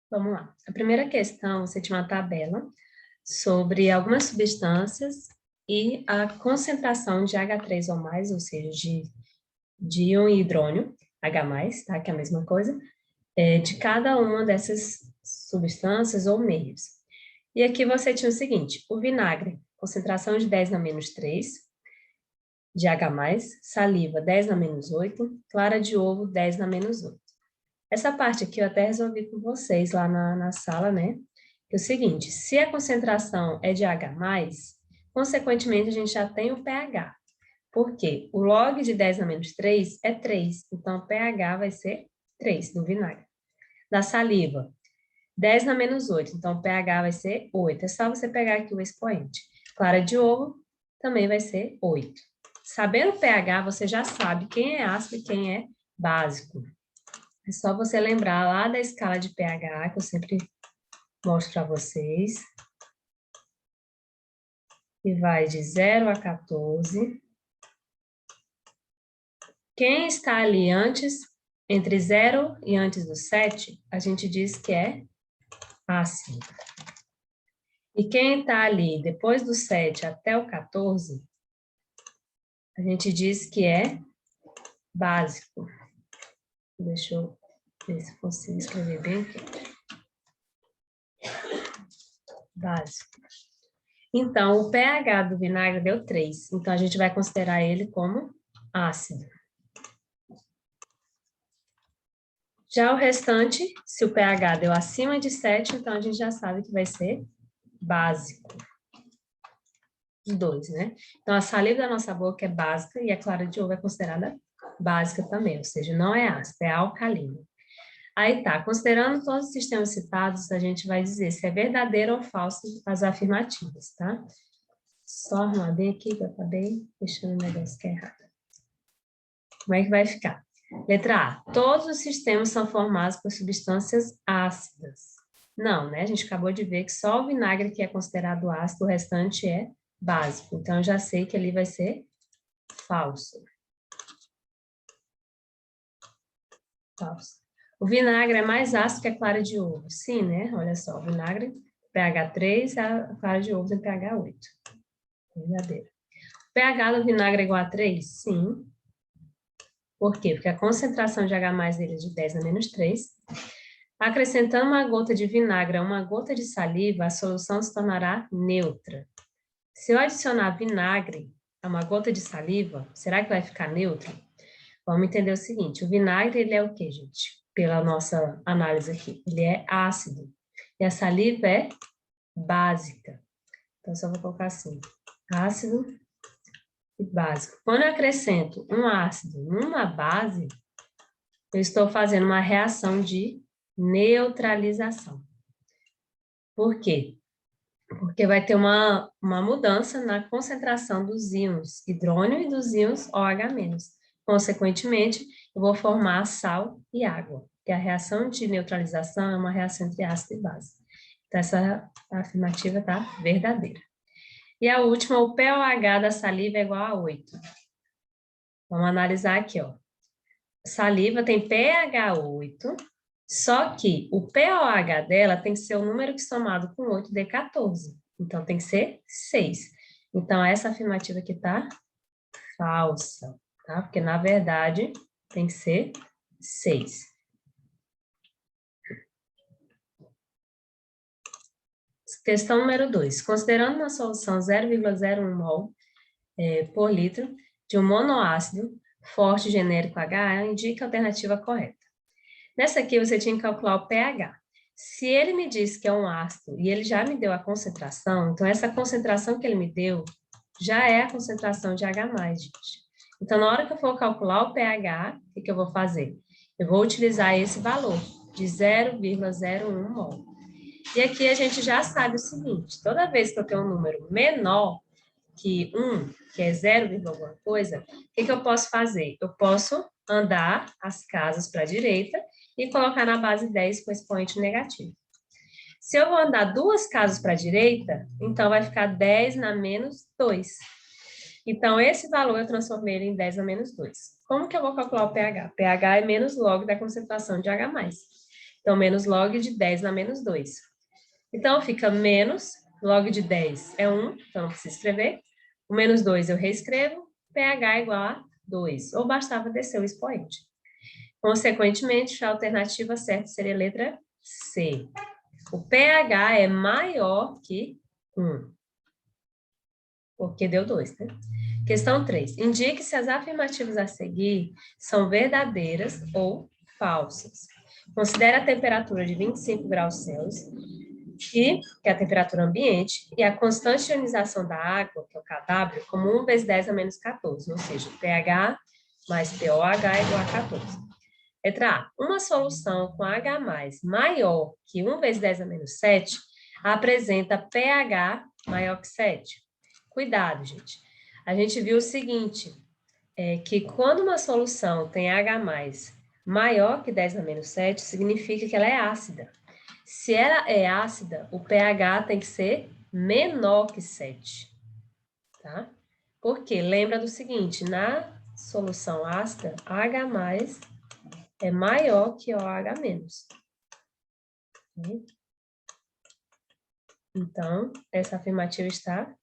Vamos lá. A primeira questão, você tinha uma tabela sobre algumas substâncias e a concentração de H3 ou mais, ou seja, de íon e hidrônio, H+, tá? Que é a mesma coisa, de cada uma dessas substâncias ou meios. E aqui você tinha o seguinte, o vinagre, concentração de 10 na menos 3, de H+, saliva 10 na menos 8, clara de ovo 10 na menos 8. Essa parte aqui eu até resolvi com vocês lá na sala, né? Que é o seguinte, se a concentração é de H+, consequentemente a gente já tem o pH. Por quê? O log de 10 na menos 3 é 3, então o pH vai ser 3 no vinagre. Da saliva, 10 na menos 8, então o pH vai ser 8. É só você pegar aqui o expoente. Clara de ovo também vai ser 8. Sabendo o pH, você já sabe quem é ácido e quem é básico. É só você lembrar lá da escala de pH, que eu sempre mostro para vocês. Que vai de 0 a 14. Quem está ali antes, entre 0 e antes do 7, a gente diz que é ácido. E quem está ali depois do 7 até o 14, a gente diz que é básico. Deixa eu ver se consigo escrever bem aqui. Básico. Então, o pH do vinagre deu 3. Então, a gente vai considerar ele como ácido. Já o restante, se o pH deu acima de 7, então a gente já sabe que vai ser básico. Os dois, né? Então, a saliva da nossa boca é básica e a clara de ovo é considerada básica também, ou seja, não é ácida, é alcalina. Aí tá, considerando todos os sistemas citados, a gente vai dizer se é verdadeiro ou falso as afirmativas, tá? Só arrumar bem aqui, que eu acabei deixando o negócio que é errado. Como é que vai ficar? Letra A. Todos os sistemas são formados por substâncias ácidas. Não, né? A gente acabou de ver que só o vinagre que é considerado ácido, o restante é básico. Então, eu já sei que ali vai ser falso. Falso. O vinagre é mais ácido que a clara de ovo. Sim, né? Olha só, o vinagre pH 3, a clara de ovo tem pH 8. Verdadeiro. O pH do vinagre é igual a 3? Sim. Por quê? Porque a concentração de H+ dele é de 10 na menos 3. Acrescentando uma gota de vinagre a uma gota de saliva, a solução se tornará neutra. Se eu adicionar vinagre a uma gota de saliva, será que vai ficar neutro? Vamos entender o seguinte, o vinagre, ele é o quê, gente? Pela nossa análise aqui, ele é ácido. E a saliva é básica. Então, só vou colocar assim, ácido e básico. Quando eu acrescento um ácido numa base, eu estou fazendo uma reação de neutralização. Por quê? Porque vai ter uma mudança na concentração dos íons hidrônio e dos íons OH-. Consequentemente, eu vou formar sal e água, que a reação de neutralização é uma reação entre ácido e base. Então, essa afirmativa está verdadeira. E a última, o pOH da saliva é igual a 8. Vamos analisar aqui, ó. Saliva tem pH 8, só que o pOH dela tem que ser o número que somado com 8 dê 14. Então, tem que ser 6. Então, essa afirmativa aqui está falsa, tá? Porque, na verdade, tem que ser 6. Questão número 2. Considerando uma solução 0,01 mol por litro de um monoácido forte genérico HA, indica a alternativa correta. Nessa aqui, você tinha que calcular o pH. Se ele me disse que é um ácido e ele já me deu a concentração, então essa concentração que ele me deu já é a concentração de H+, gente. Então, na hora que eu for calcular o pH, o que eu vou fazer? Eu vou utilizar esse valor, de 0,01 mol. E aqui a gente já sabe o seguinte, toda vez que eu tenho um número menor que 1, que é 0, alguma coisa, o que eu posso fazer? Eu posso andar as casas para a direita e colocar na base 10 com expoente negativo. Se eu vou andar 2 casas para a direita, então vai ficar 10 na menos 2. Então, esse valor eu transformei ele em 10 na menos 2. Como que eu vou calcular o pH? pH é menos log da concentração de H+. Então, menos log de 10 na menos 2. Então, fica menos, log de 10 é 1, então não precisa escrever. O menos 2 eu reescrevo, pH igual a 2, ou bastava descer o expoente. Consequentemente, a alternativa certa seria a letra C. O pH é maior que 1, porque deu 2, né? Questão 3. Indique se as afirmativas a seguir são verdadeiras ou falsas. Considere a temperatura de 25 graus Celsius, que é a temperatura ambiente, e a constante de ionização da água, que é o kW, como 1 vezes 10 a menos 14, ou seja, pH mais POH igual a 14. Letra A. Uma solução com H+, maior que 1 vezes 10 a menos 7, apresenta pH maior que 7. Cuidado, gente. A gente viu o seguinte, que quando uma solução tem H+, maior que 10 a menos 7, significa que ela é ácida. Se ela é ácida, o pH tem que ser menor que 7, tá? Porque lembra do seguinte, na solução ácida, H+ é maior que OH-. Então, essa afirmativa está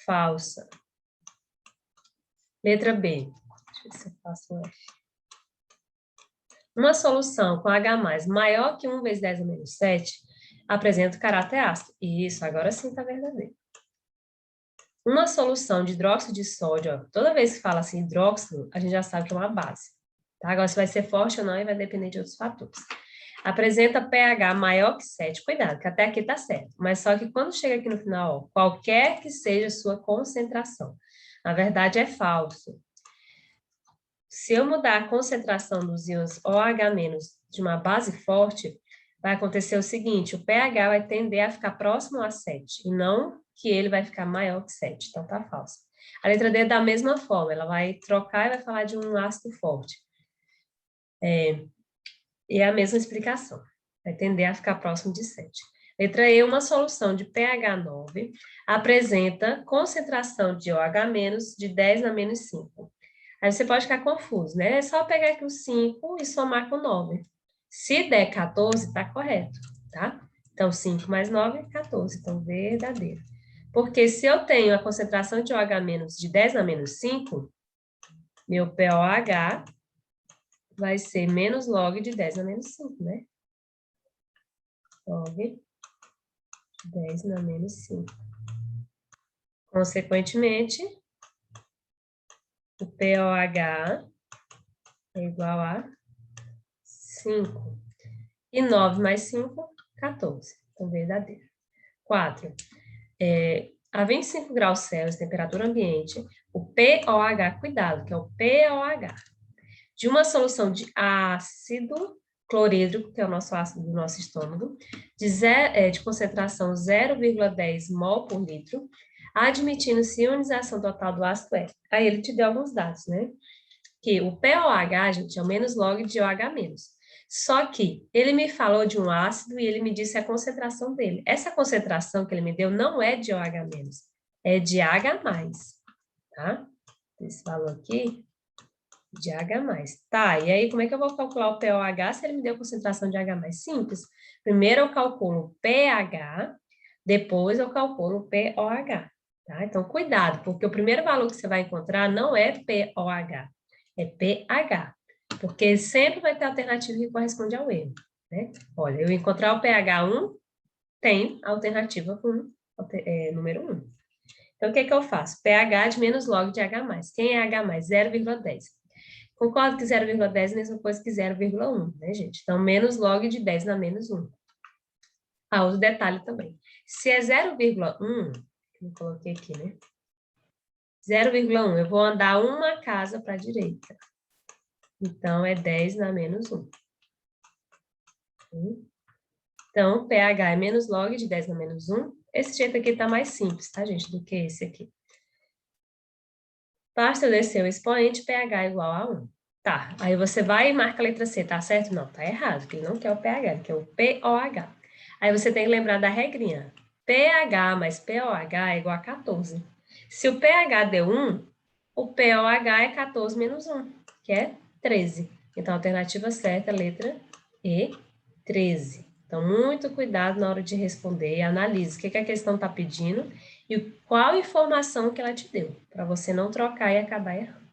falsa. Letra B. Deixa eu ver se eu faço um F. Uma solução com H+ maior que 1 vezes 10 a menos 7 apresenta o caráter ácido. Isso, agora sim está verdadeiro. Uma solução de hidróxido de sódio, ó, toda vez que fala assim hidróxido, a gente já sabe que é uma base. Tá? Agora, se vai ser forte ou não, vai depender de outros fatores. Apresenta pH maior que 7. Cuidado, que até aqui está certo. Mas só que quando chega aqui no final, ó, qualquer que seja a sua concentração. Na verdade, é falso. Se eu mudar a concentração dos íons OH- de uma base forte, vai acontecer o seguinte, o pH vai tender a ficar próximo a 7, e não que ele vai ficar maior que 7. Então, tá falso. A letra D é da mesma forma, ela vai trocar e vai falar de um ácido forte. E é a mesma explicação. Vai tender a ficar próximo de 7. Letra E, uma solução de pH 9 apresenta concentração de OH- de 10 na menos 5. Aí você pode ficar confuso, né? É só pegar aqui o 5 e somar com 9. Se der 14, está correto, tá? Então, 5 mais 9 é 14. Então, verdadeiro. Porque se eu tenho a concentração de OH- de 10 na menos 5, meu POH vai ser menos log de 10 na menos 5, né? Log de 10 na menos 5. Consequentemente, o POH é igual a 5. E 9 mais 5, 14. Então, verdadeiro. 4. A 25 graus Celsius, temperatura ambiente, o POH, cuidado, que é o POH, de uma solução de ácido clorídrico, que é o nosso ácido do nosso estômago, de concentração 0,10 mol por litro, admitindo-se ionização total do ácido é. Aí ele te deu alguns dados, né? Que o POH, gente, é o menos log de OH-. Só que ele me falou de um ácido e ele me disse a concentração dele. Essa concentração que ele me deu não é de OH-, é de H+, tá? Esse valor aqui, de H+. Tá, e aí como é que eu vou calcular o POH se ele me deu concentração de H+? Simples. Primeiro eu calculo o pH, depois eu calculo o POH, tá? Então, cuidado, porque o primeiro valor que você vai encontrar não é POH, é pH, porque sempre vai ter alternativa que corresponde ao erro, né? Olha, eu encontrar o pH 1, tem alternativa com número 1. Então, o que que eu faço? pH de menos log de H+. Quem é H+? 0,10. Concordo que 0,10 é a mesma coisa que 0,1, né, gente? Então, menos log de 10 na menos 1. Ah, outro detalhe também. Se é 0,1, eu coloquei aqui, né? 0,1, eu vou andar uma casa para a direita. Então, é 10 na menos 1. Então, pH é menos log de 10 na menos 1. Esse jeito aqui está mais simples, tá, gente, do que esse aqui. Basta eu descer o expoente, pH igual a 1. Tá, aí você vai e marca a letra C, tá certo? Não, tá errado, porque ele não quer o pH, ele quer o POH. Aí você tem que lembrar da regrinha. pH mais POH é igual a 14. Se o pH deu 1, o POH é 14 menos 1, que é 13. Então, a alternativa certa, letra E, 13. Então, muito cuidado na hora de responder e analise o que a questão está pedindo e qual informação que ela te deu, para você não trocar e acabar errando.